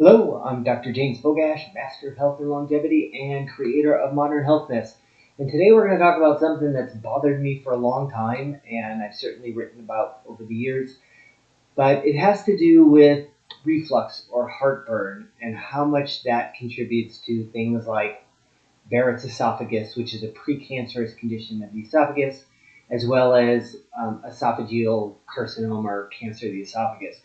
Hello, I'm Dr. James Bogash, Master of Health and Longevity and creator of Modern Health Myths. And today we're going to talk about something that's bothered me for a long time, and I've certainly written about over the years. But it has to do with reflux or heartburn and how much that contributes to things like Barrett's esophagus, which is a precancerous condition of the esophagus, as well as esophageal carcinoma or cancer of the esophagus,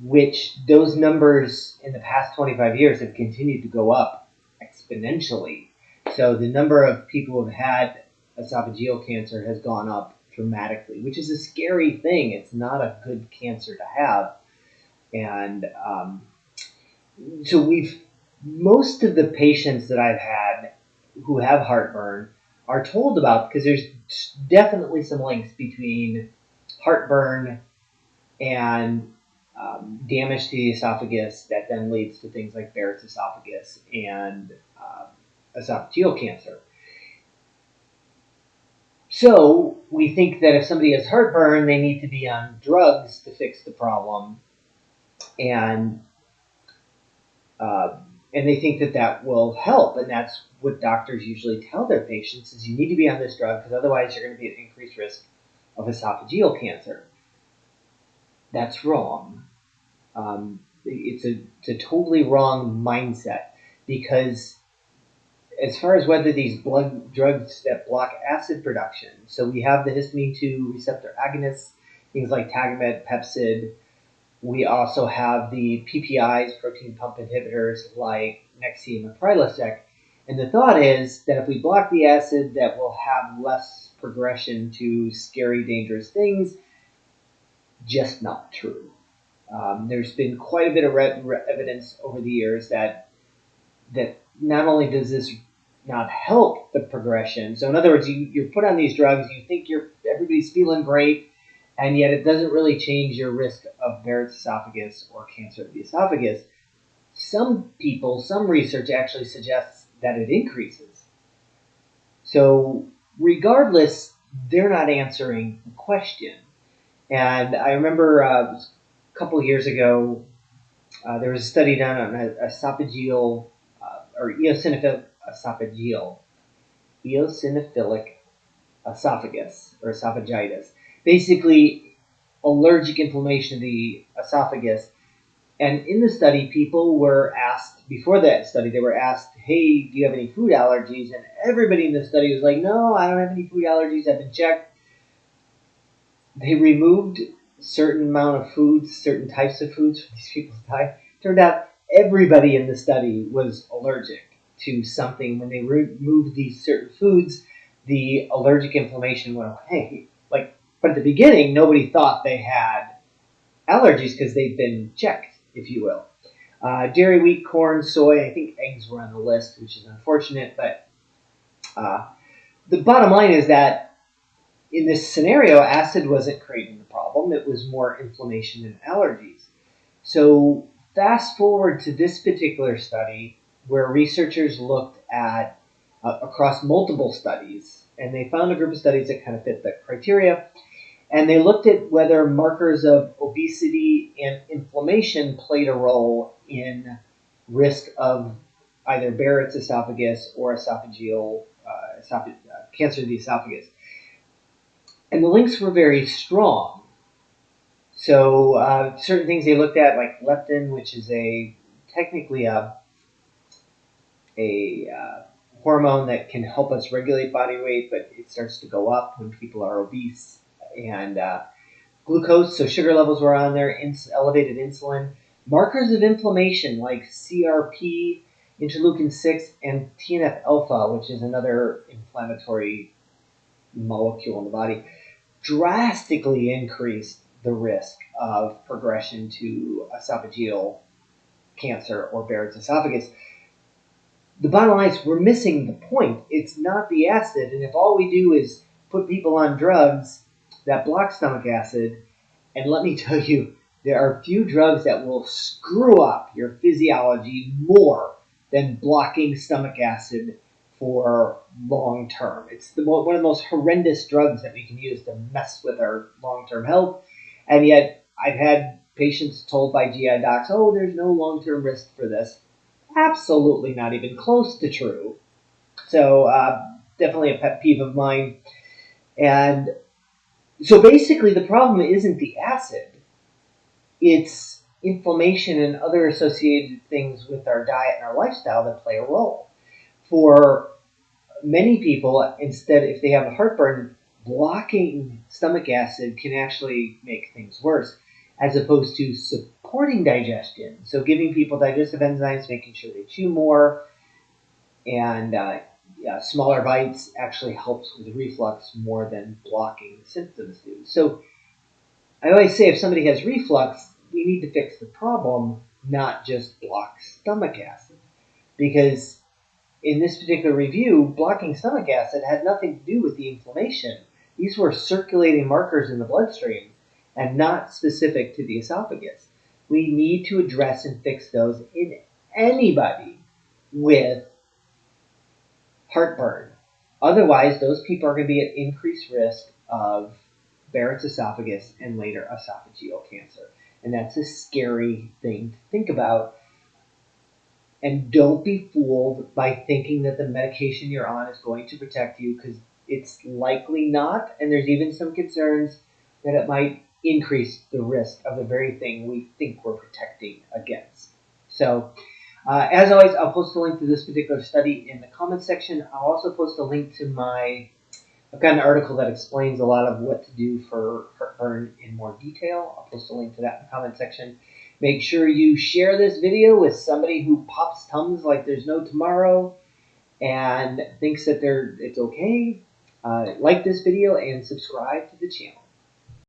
which those numbers in the past 25 years have continued to go up exponentially. So the number of people who have had esophageal cancer has gone up dramatically, which is a scary thing. It's not a good cancer to have. And so most of the patients that I've had who have heartburn are told about, because there's definitely some links between heartburn and damage to the esophagus that then leads to things like Barrett's esophagus and esophageal cancer. So we think that if somebody has heartburn, they need to be on drugs to fix the problem, and they think that will help, and that's what doctors usually tell their patients: is you need to be on this drug because otherwise you're going to be at increased risk of esophageal cancer. That's wrong. It's a totally wrong mindset, because as far as whether these blood drugs that block acid production, so we have the histamine 2 receptor agonists, things like Tagamet, Pepcid. We also have the PPIs, protein pump inhibitors, like Nexium and Prilosec. And the thought is that if we block the acid, that we'll have less progression to scary, dangerous things. Just not true. There's been quite a bit of evidence over the years that not only does this not help the progression, so in other words, you're put on these drugs, you think everybody's feeling great, and yet it doesn't really change your risk of Barrett's esophagus or cancer of the esophagus. Some research actually suggests that it increases. So regardless, they're not answering the question. And I remember a couple of years ago, there was a study done on esophageal or eosinophilic esophagus or esophagitis. Basically, allergic inflammation of the esophagus. And in the study, people were asked, before that study, they were asked, hey, do you have any food allergies? And everybody in the study was like, no, I don't have any food allergies. I've been checked. They removed a certain amount of foods, certain types of foods from these people's diet. Turned out everybody in the study was allergic to something. When they removed these certain foods, the allergic inflammation went away. But at the beginning, nobody thought they had allergies because they'd been checked, if you will. Dairy, wheat, corn, soy, I think eggs were on the list, which is unfortunate. But the bottom line is that in this scenario, acid wasn't creating the problem. It was more inflammation and allergies. So fast forward to this particular study where researchers looked at across multiple studies, and they found a group of studies that kind of fit the criteria. And they looked at whether markers of obesity and inflammation played a role in risk of either Barrett's esophagus or esophageal cancer of the esophagus. And the links were very strong. So certain things they looked at, like leptin, which is technically a hormone that can help us regulate body weight, but it starts to go up when people are obese. And glucose, so sugar levels were on there, elevated insulin. Markers of inflammation like CRP, interleukin 6, and TNF-alpha, which is another inflammatory molecule in the body, drastically increased the risk of progression to esophageal cancer or Barrett's esophagus. The bottom line is we're missing the point. It's not the acid, and if all we do is put people on drugs that block stomach acid, and let me tell you, there are few drugs that will screw up your physiology more than blocking stomach acid for long term. It's one of the most horrendous drugs that we can use to mess with our long-term health. And yet I've had patients told by GI docs, oh, there's no long-term risk for this. Absolutely not even close to true. So definitely a pet peeve of mine. And so basically the problem isn't the acid. It's inflammation and other associated things with our diet and our lifestyle that play a role. For many people, instead, if they have a heartburn, blocking stomach acid can actually make things worse, as opposed to supporting digestion. So giving people digestive enzymes, making sure they chew more, and smaller bites actually helps with reflux more than blocking symptoms do. So I always say if somebody has reflux, we need to fix the problem, not just block stomach acid. Because in this particular review, blocking stomach acid had nothing to do with the inflammation. These were circulating markers in the bloodstream and not specific to the esophagus. We need to address and fix those in anybody with heartburn. Otherwise, those people are going to be at increased risk of Barrett's esophagus and later esophageal cancer. And that's a scary thing to think about. And don't be fooled by thinking that the medication you're on is going to protect you, because it's likely not. And there's even some concerns that it might increase the risk of the very thing we think we're protecting against. So, as always, I'll post a link to this particular study in the comments section. I'll also post a link to I've got an article that explains a lot of what to do for heartburn in more detail. I'll post a link to that in the comment section. Make sure you share this video with somebody who pops Tums like there's no tomorrow and thinks that it's okay. Like this video and subscribe to the channel.